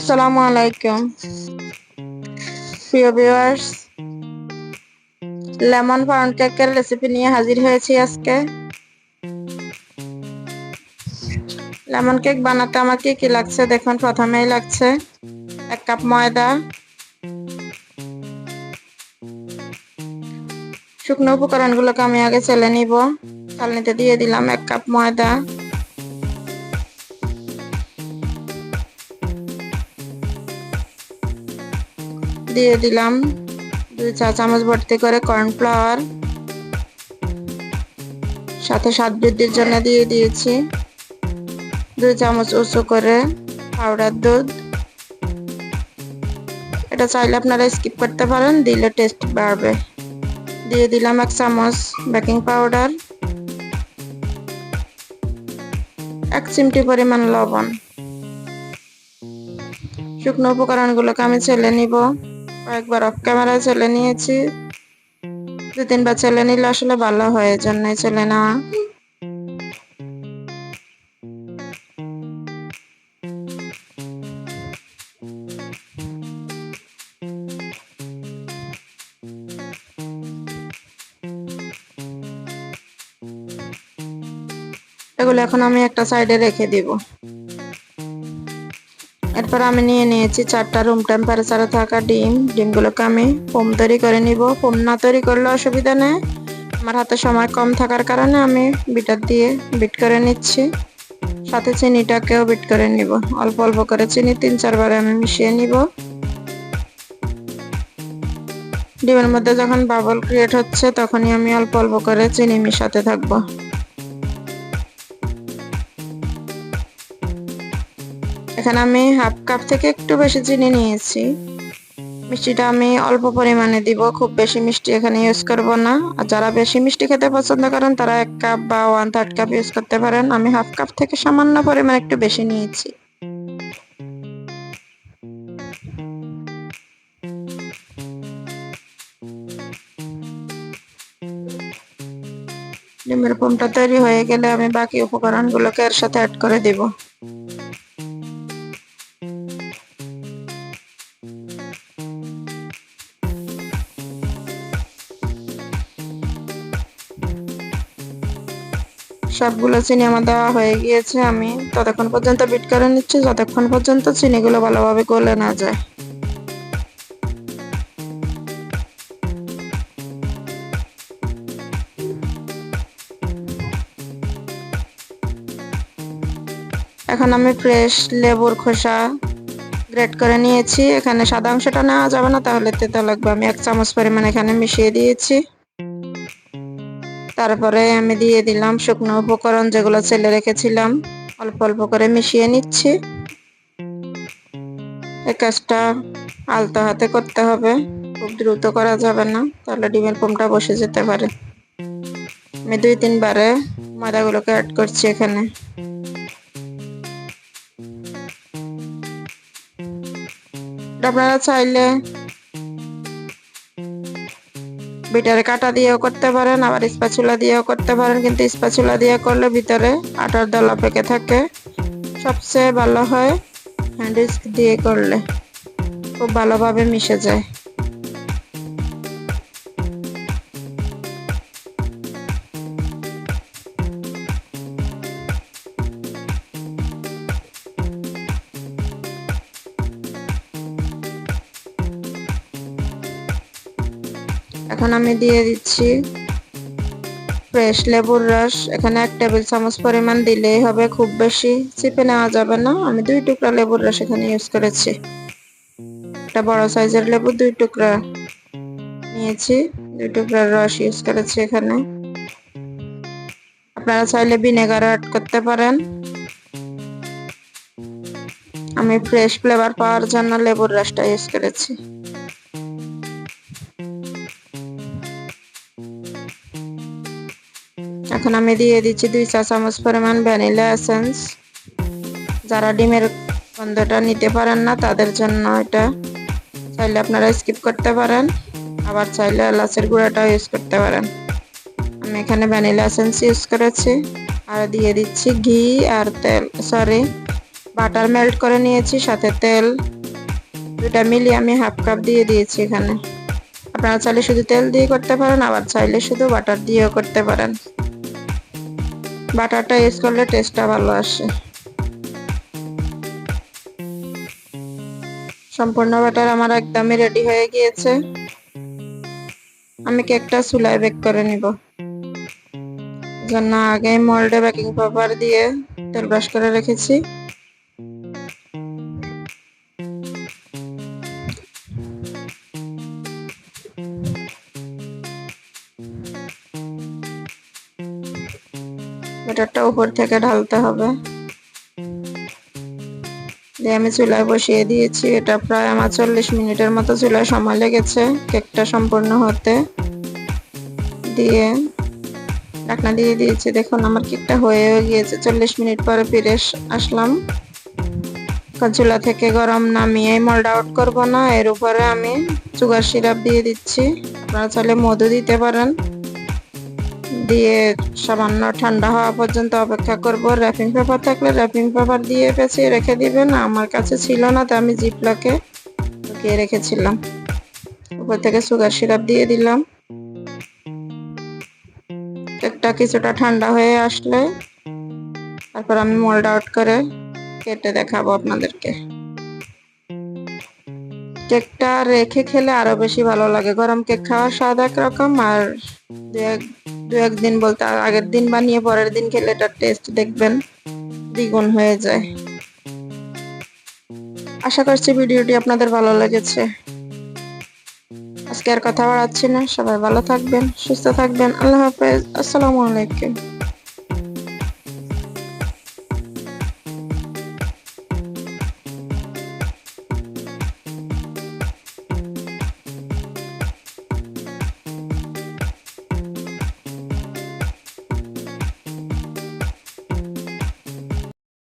আসসালামু আলাইকুম প্রিয় ভিউয়ার্স, লেমন পাউন্ড কেকের রেসিপি নিয়ে হাজির হয়েছি আজকে। লেমন কেক বানাতে আমার কি কি লাগছে দেখুন। প্রথমেই লাগছে 1 কাপ ময়দা। শুকনো উপকরণগুলোকে আমি আগে চেলে নিব। চালনিতে দিয়ে দিলাম 1 কাপ ময়দা, দিয়ে দিলাম 2 চা চামচ ভর্তি করে কর্নফ্লাওয়ার, সাথে স্বাদ বৃদ্ধির জন্য দিয়ে দিয়েছি 2 চামচ উঁচু করে পাউডার দুধ। এটা চাইলে আপনারা স্কিপ করতে পারেন, দিলে টেস্ট বাড়বে। দিয়ে দিলাম 1 চামচ বেকিং পাউডার, 1 চিমটি পরিমাণ লবণ। শুকনো উপকরণগুলোকে আমি ছেলে নিব। কয়েকবার অফ ক্যামেরায় ছেলে নিয়েছি, 2-3 বার ছেলে নিলে আসলে ভালো হয়, এজন্যই ছেলে নেওয়া। এগুলো এখন আমি একটা সাইডে রেখে দিব। এরপর আমি নিয়ে নিয়েছি 4টা রুম টেম্পারেচারে থাকা ডিমগুলোকে আমি ফোম তৈরি করে নিব। ফোম না তৈরি করলে অসুবিধা নেই, আমার হাতে সময় কম থাকার কারণে আমি বিটার দিয়ে বিট করে নিচ্ছি। সাথে চিনিটাকেও বিট করে নিব। অল্প অল্প করে চিনি 3-4 বার আমি মিশিয়ে নিব। ডিমের মধ্যে যখন বাবল ক্রিয়েট হচ্ছে তখনই আমি অল্প অল্প করে চিনি মিশাতে থাকবো। এখানে আমি 1/2 কাপ থেকে একটু বেশি চিনি নিয়েছি। মিষ্টিটা আমি অল্প পরিমাণে দিব, খুব বেশি মিষ্টি এখানে ইউজ করব না। আর যারা বেশি মিষ্টি খেতে পছন্দ করেন তারা 1 কাপ বা 1/3 কাপ ইউজ করতে পারেন। আমি 1/2 কাপ থেকে সামান্য পরিমাণ একটু বেশি নিয়েছি। ডিমের ফোমটা তৈরি হয়ে গেলে আমি বাকি উপকরণগুলোকে এর সাথে অ্যাড করে দিব। সবগুলো চিনি আমার দেওয়া হয়ে গিয়েছে। আমি ততক্ষণ পর্যন্ত বিট করে নিচ্ছি যতক্ষণ পর্যন্ত চিনিগুলো ভালোভাবে গলে না যায়। এখন আমি ফ্রেশ লেবুর খোসা গ্রেট করে নিয়েছি। এখানে সাদা অংশটা নেওয়া যাবে না, তাহলে তেতো লাগবে। আমি 1 চামচ পরিমাণ এখানে মিশিয়ে দিয়েছি। তারপরে আমি দিয়ে দিলাম শুকনো উপকরণ যেগুলো ছেলে রেখেছিলাম, অল্প অল্প করে মিশিয়ে নিচ্ছি। এই কাজটা আলতো হাতে করতে হবে, খুব দ্রুত করা যাবে না, তাহলে ডিমের ফোমটা বসে যেতে পারে। আমি 2-3 বারে ময়দাগুলোকে অ্যাড করছি এখানে। আপনারা চাইলে বিটারে কাটা দিয়েও করতে পারেন, আবার স্প্যাচুলা দিয়েও করতে পারেন, কিন্তু স্প্যাচুলা দিয়ে করলে ভিতরে আটার দলা পেকে থাকে। সবচেয়ে ভালো হয় হ্যান্ড উইস্ক দিয়ে করলে, খুব ভালোভাবে মিশে যায়। এখন আমি দিয়ে দিচ্ছি ফ্রেশ লেবুর রস। এখানে 1 টেবিল চামচ পরিমাণ দিলেই হবে, খুব বেশি চিপে নেওয়া যাবে না। আমি 2 টুকরা লেবুর রস এখানে ইউজ করেছি। একটা বড় সাইজের লেবু 2 টুকরা নিয়েছি, 2 টুকরার রস ইউজ করেছি এখানে। আপনারা চাইলে ভিনেগার অ্যাড করতে পারেন। আমি ফ্রেশ ফ্লেভার পাওয়ার জন্য লেবুর রসটা ইউজ করেছি। এখন আমি দিয়ে দিচ্ছি 2 চা চামচ পরিমাণ ভ্যানিলা এসেন্স। যারা ডিমের গন্ধটা নিতে পারেন না তাদের জন্য এটা, চাইলে আপনারা স্কিপ করতে পারেন, আবার চাইলে এলাচের গুঁড়াটাও ইউজ করতে পারেন। আমি এখানে ভ্যানিলা এসেন্স ইউজ করেছি। আর দিয়ে দিচ্ছি ঘি আর তেল, বাটার মেল্ট করে নিয়েছি, সাথে তেল, দুটা মিলিয়ে আমি হাফ কাপ দিয়ে দিয়েছি এখানে। আপনারা চাইলে শুধু তেল দিয়ে করতে পারেন, আবার চাইলে শুধু বাটার দিয়েও করতে পারেন। বাটারটা ইউজ করলে টেস্টটা ভালো আসে। সম্পূর্ণ বাটার আমার একদমই রেডি হয়ে গিয়েছে। আমি কেকটা চুলায় বেক করে নিব। জন্য আগে মোল্ডে বেকিং পেপার দিয়ে তেল ব্রাশ করে রেখেছি। ব্যাটারটা উপর থেকে ঢালতে হবে। দিয়ে আমি চুলায় বসিয়ে দিয়েছি। এটা প্রায় আমার 40 মিনিটের মতো চুলায় সময় লেগেছে কেকটা সম্পূর্ণ হতে। দিয়ে ঢাকনা দিয়ে দিয়েছি। দেখুন আমার কেকটা হয়েও গিয়েছে। 40 মিনিট পরে ফিরে আসলাম। চুলা থেকে গরম নামিয়ে মোল্ড আউট করব না, এর উপরে আমি সুগার সিরাপ দিয়ে দিচ্ছি। আপনারা চাইলে মধু দিতে পারেন। দিয়ে সামান্য ঠান্ডা হওয়া পর্যন্ত অপেক্ষা করব। র্যাপিং পেপার থাকলে র্যাপিং পেপার দিয়ে পেঁচিয়ে রেখে দিবেন। আমার কাছে ছিল না, তো আমি জিপলকে ঢুকিয়ে রেখেছিলাম। উপর থেকে সুগার সিরাপ দিয়ে দিলাম। কেকটা কিছুটা ঠান্ডা হয়ে আসলে তারপর আমি মোল্ড আউট করে কেটে দেখাবো আপনাদেরকে। কেকটা রেখে খেলে আরো বেশি ভালো লাগে। গরম কেক খাওয়ার স্বাদ একরকম, আর দু একদিন বলতে আগের দিন বানিয়ে পরের দিন খেলে এটার টেস্ট দেখবেন দ্বিগুণ হয়ে যায়। আশা করছি ভিডিওটি আপনাদের ভালো লেগেছে। আজকে আর কথা বাড়াচ্ছি না। সবাই ভালো থাকবেন, সুস্থ থাকবেন। আল্লাহ হাফেজ। আসসালামু আলাইকুম।